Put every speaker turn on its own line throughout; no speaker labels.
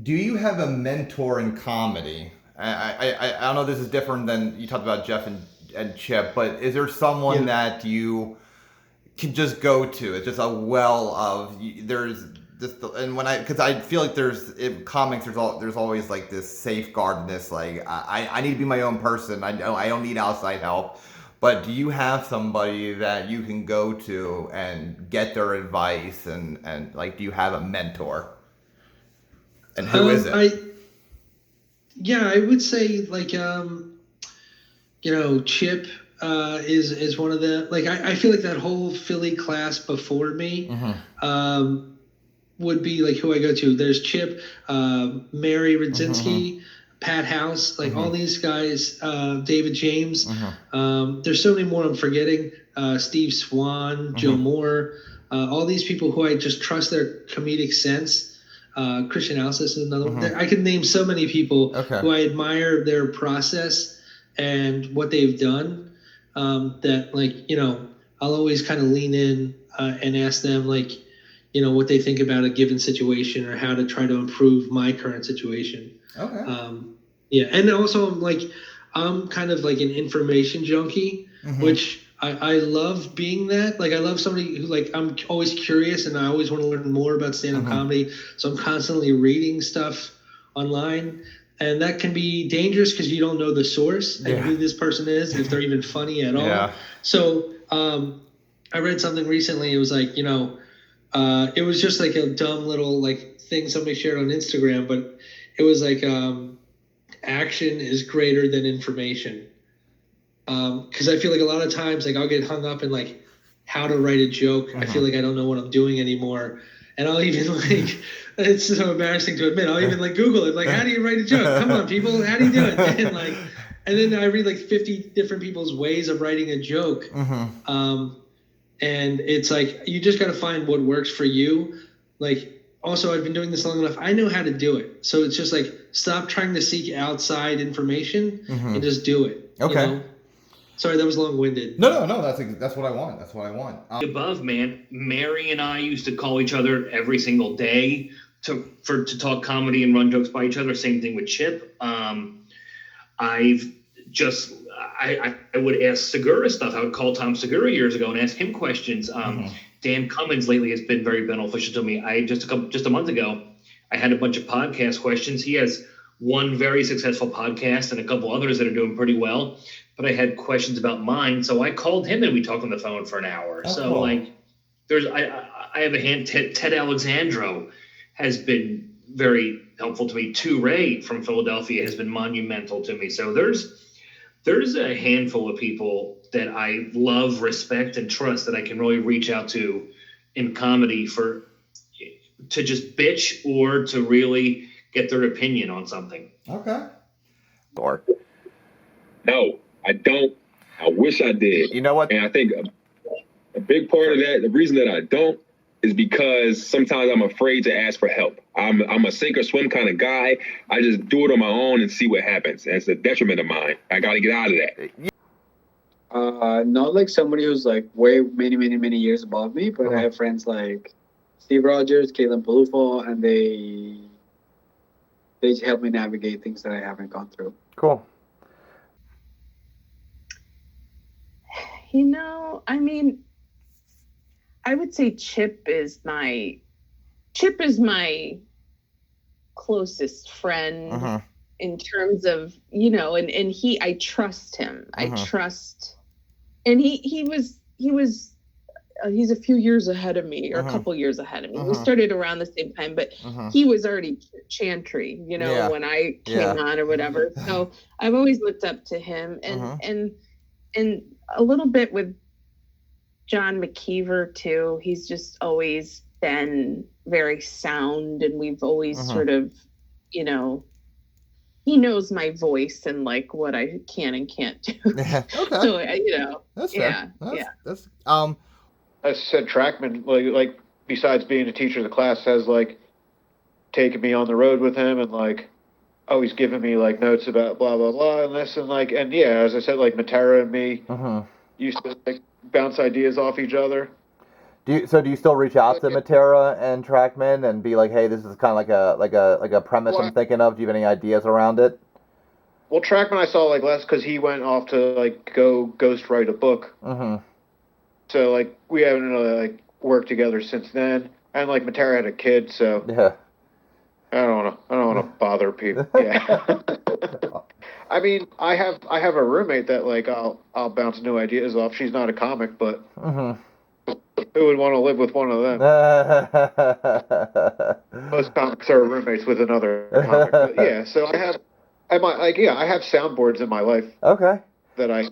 Do you have a mentor in comedy? I don't know. This is different than you talked about Jeff and Chip, but is there someone
Yeah.
that you can just go to? It's just a well of there's this, and when I because I feel like there's in comics there's always like this safeguard in this like I need to be my own person. I don't need outside help. But do you have somebody that you can go to and get their advice and like do you have a mentor? And who is it?
I yeah, I would say like Chip is one of the like I feel like that whole Philly class before me
Mm-hmm.
um would be like who I go to. There's Chip, Mary
Mm-hmm.
Radzinski, Pat House, like
Mm-hmm.
all these guys, David James.
Mm-hmm.
There's so many more I'm forgetting. Steve Swan, Joe
Mm-hmm.
Moore, all these people who I just trust their comedic sense. Christian Alsis is another one.
Mm-hmm.
I could name so many people
Okay.
who I admire their process and what they've done. That like I'll always kind of lean in and ask them like what they think about a given situation or how to try to improve my current situation.
Okay.
Yeah, and also I'm kind of like an information junkie,
Mm-hmm.
which I love being that. Like I love somebody who like I'm always curious and I always want to learn more about stand-up
Mm-hmm.
comedy. So I'm constantly reading stuff online. And that can be dangerous because you don't know the source and
Yeah.
who this person is, if they're even funny at all.
Yeah.
So I read something recently. It was like, it was just like a dumb little like thing somebody shared on Instagram, but it was like action is greater than information. Because I feel like a lot of times like I'll get hung up in like how to write a joke. I feel
Mm-hmm.
like I don't know what I'm doing anymore, and I'll even like it's so embarrassing to admit. I'll even like Google it, like how do you write a joke? Come on, people, how do you do it? And then I read like 50 different people's ways of writing a joke.
Mm-hmm.
Um, and it's like you just got to find what works for you. Like also I've been doing this long enough, I know how to do it, so it's just like stop trying to seek outside information and
Mm-hmm.
just do it,
Okay.
sorry, that was long-winded.
No, no, no. That's what I want. That's what I want.
Above, man. Mary and I used to call each other every single day to talk comedy and run jokes by each other. Same thing with Chip. I've just I would ask Segura stuff. I would call Tom Segura years ago and ask him questions.
Mm-hmm.
Dan Cummins lately has been very beneficial to me. I just a month ago, I had a bunch of podcast questions. He has one very successful podcast and a couple others that are doing pretty well. But I had questions about mine, so I called him and we talked on the phone for an hour.
Oh,
So
cool.
like, I have a hand. Ted Alexandro has been very helpful to me. Two Ray from Philadelphia has been monumental to me. So there's a handful of people that I love, respect, and trust that I can really reach out to in comedy for to just bitch or to really get their opinion on something.
Okay.
Or no, I don't. I wish I did.
You know what?
And I think a big part of that, the reason that I don't, is because sometimes I'm afraid to ask for help. I'm a sink or swim kind of guy. I just do it on my own and see what happens. And it's a detriment of mine. I got to get out of that.
Not like somebody who's like way many years above me, but I have friends like Steve Rogers, Caitlin Palufo, and they help me navigate things that I haven't gone through.
Cool.
I mean, I would say Chip is my closest friend in terms of, and I trust him. I trust, and he's a few years ahead of me or a couple years ahead of me. We started around the same time, but he was already Chantry, when I came on or whatever. So I've always looked up to him and a little bit with John McKeever too. He's just always been very sound, and we've always sort of, he knows my voice and like what I can and can't do.
Okay.
So
That's
yeah,
fair. That's
I said Trackman, like besides being a teacher, the class has like taken me on the road with him and like always giving me like notes about blah blah blah and this and like and yeah, as I said, like Matera and me used to like bounce ideas off each other.
Do you still reach out to Matera and Trackman and be like, hey, this is kind of like a premise I'm thinking of. Do you have any ideas around it?
Well, Trackman I saw like less because he went off to like go ghostwrite a book.
Mm-hmm.
So like we haven't really like worked together since then, and like Matera had a kid, so
Yeah.
I don't want to bother people. Yeah. I mean, I have a roommate that like I'll bounce new ideas off. She's not a comic, but who would want to live with one of them? Most comics are roommates with another comic. But yeah, so I have soundboards in my life.
Okay.
That I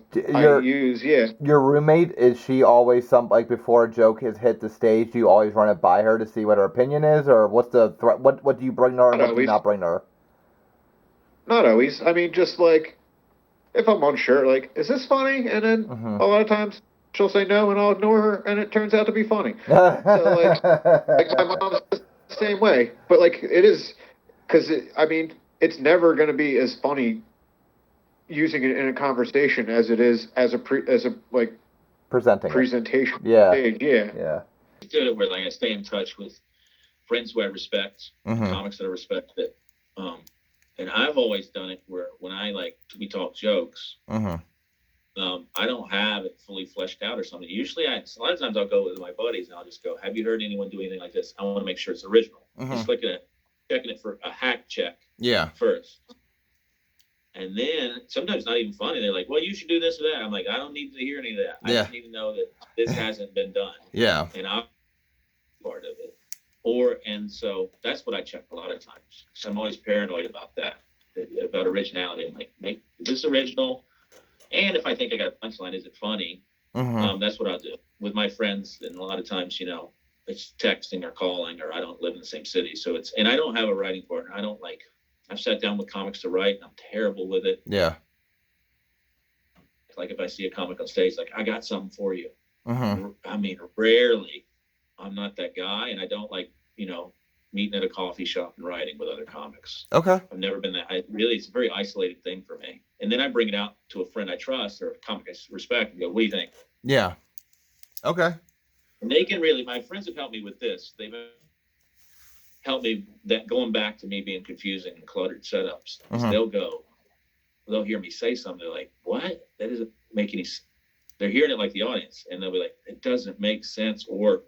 use. Yeah.
Your roommate, is she always like before a joke has hit the stage? Do you always run it by her to see what her opinion is, or what's the what do you bring to her and what do you not bring to her?
Not always. I mean, just like if I'm unsure, like, is this funny? And then a lot of times she'll say no, and I'll ignore her, and it turns out to be funny. So like my mom's the same way, but like it is because I mean it's never going to be as funny using it in a conversation as it is as a presentation.
Yeah.
Stage. Yeah.
Yeah.
Did it where like I stay in touch with friends who I respect, comics that I respect that. And I've always done it where when we talk jokes, I don't have it fully fleshed out or something. Usually a lot of times I'll go with my buddies and I'll just go, have you heard anyone do anything like this? I want to make sure it's original. Just checking it for a hack check.
Yeah.
First. And then sometimes not even funny. They're like, well, you should do this or that. I'm like, I don't need to hear any of that. I just need to know that this hasn't been done.
Yeah.
And I'm part of it. And so that's what I check a lot of times. So I'm always paranoid about that, about originality. I'm like, is this original? And if I think I got a punchline, is it funny? That's what I'll do with my friends. And a lot of times, it's texting or calling, or I don't live in the same city. So and I don't have a writing partner. I've sat down with comics to write and I'm terrible with it.
Yeah.
Like if I see a comic on stage, like, I got something for you. I mean, rarely. I'm not that guy, and I don't like, meeting at a coffee shop and writing with other comics.
Okay.
I've never been that. It's a very isolated thing for me. And then I bring it out to a friend I trust or a comic I respect and go, what do you think? Yeah.
Okay.
And my friends have helped me with this. They've helped me going back to me being confusing and cluttered setups. They'll hear me say something. They're like, what? That doesn't make any sense. They're hearing it like the audience, and they'll be like, it doesn't make sense, or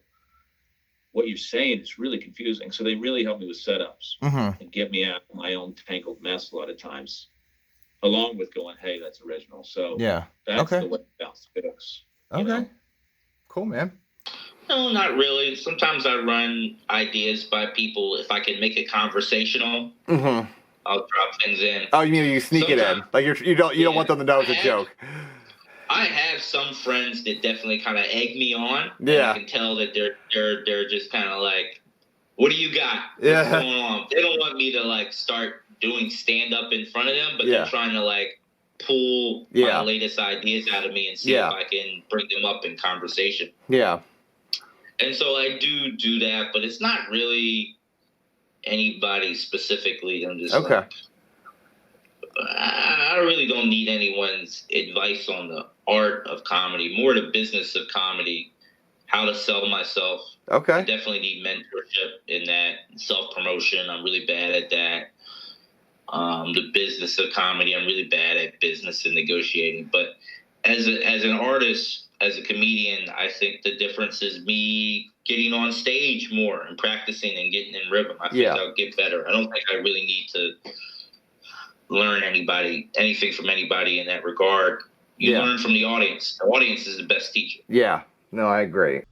what you're saying is really confusing. So they really help me with setups and get me out of my own tangled mess a lot of times, along with going, hey, that's original. So that's the way it bounce jokes.
Okay. Cool, man.
No, not really. Sometimes I run ideas by people. If I can make it conversational, I'll drop things in.
Oh, you mean you sneak it in? Like you don't want them to know it's a joke.
I have some friends that definitely kind of egg me on.
Yeah.
I can tell that they're just kind of like, what do you got? What's going on? They don't want me to like start doing stand up in front of them, but they're trying to like pull my latest ideas out of me and see if I can bring them up in conversation. Yeah. And so I do that, but it's not really anybody specifically. I'm just like, I really don't need anyone's advice on the art of comedy, more the business of comedy, how to sell myself. Okay. I definitely need mentorship in that, self-promotion. I'm really bad at that. The business of comedy, I'm really bad at business and negotiating. But as an artist, as a comedian, I think the difference is me getting on stage more and practicing and getting in rhythm. I think I'll get better. I don't think I really need to learn anything from anybody in that regard. You learn from the audience. The audience is the best teacher.
Yeah. No, I agree.